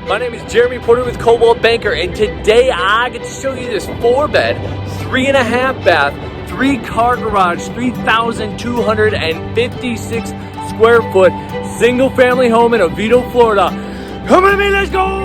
My name is Jeremy Porter with Coldwell Banker, and today I get to show you this 4-bed, 3.5 bath, 3-car garage, 3,256 square foot single family home in Oviedo, Florida. Come with me, let's go!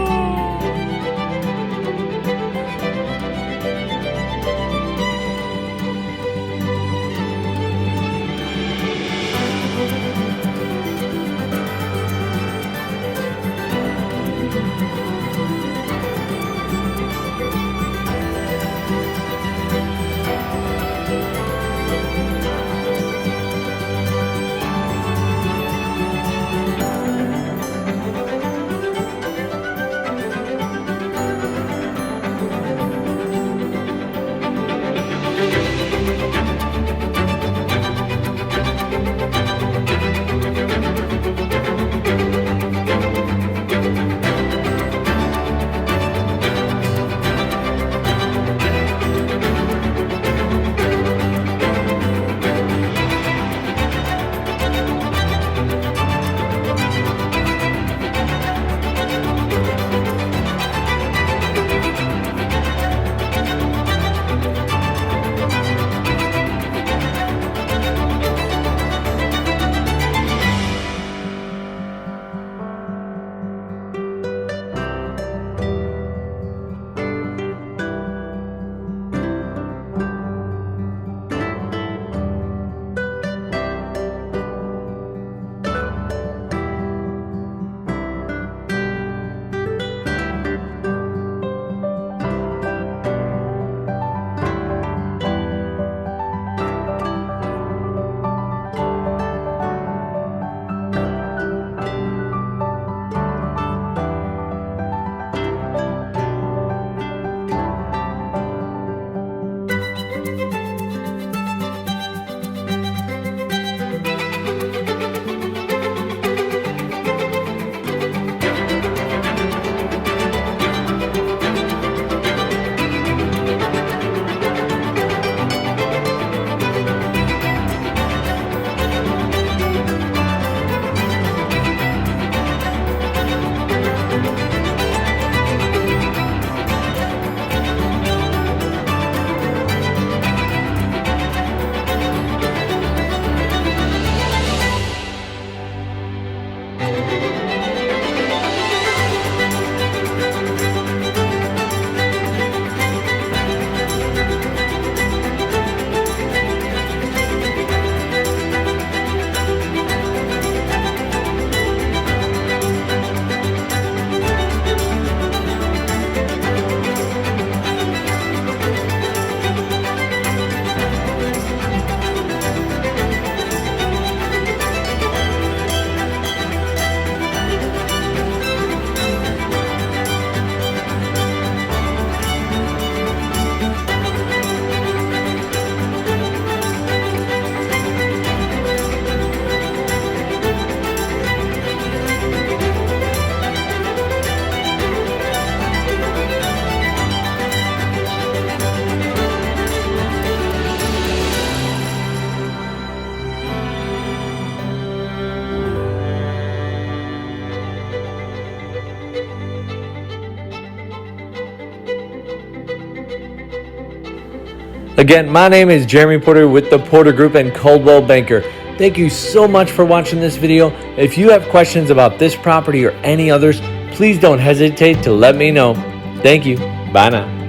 Again, my name is Jeremy Porter with the Porter Group and Coldwell Banker. Thank you so much for watching this video. If you have questions about this property or any others, please don't hesitate to let me know. Thank you. Bye now.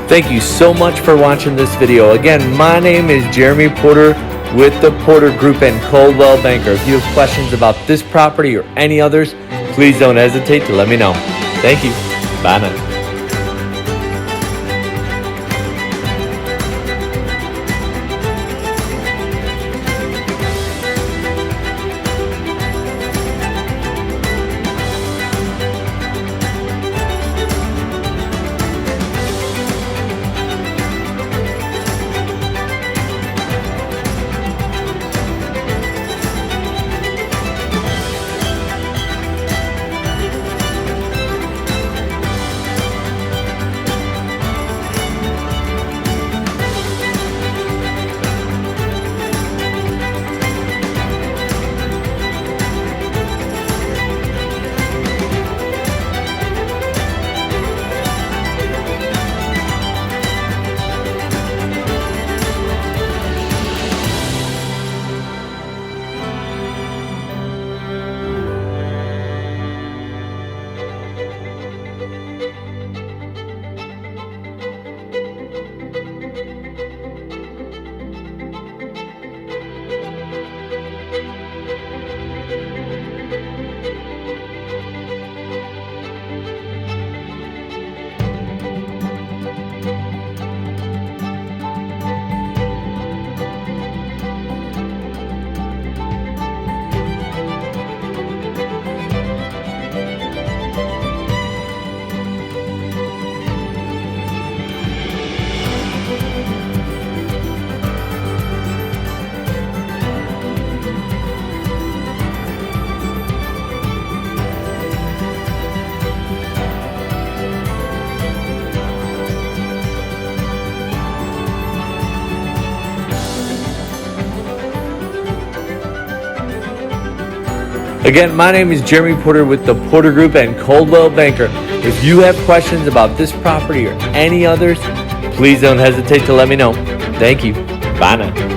Thank you so much for watching this video. Again, my name is Jeremy Porter with the Porter Group and Coldwell Banker. If you have questions about this property or any others, please don't hesitate to let me know. Thank you. Bye now. Again, my name is Jeremy Porter with the Porter Group and Coldwell Banker. If you have questions about this property or any others, please don't hesitate to let me know. Thank you. Bye now.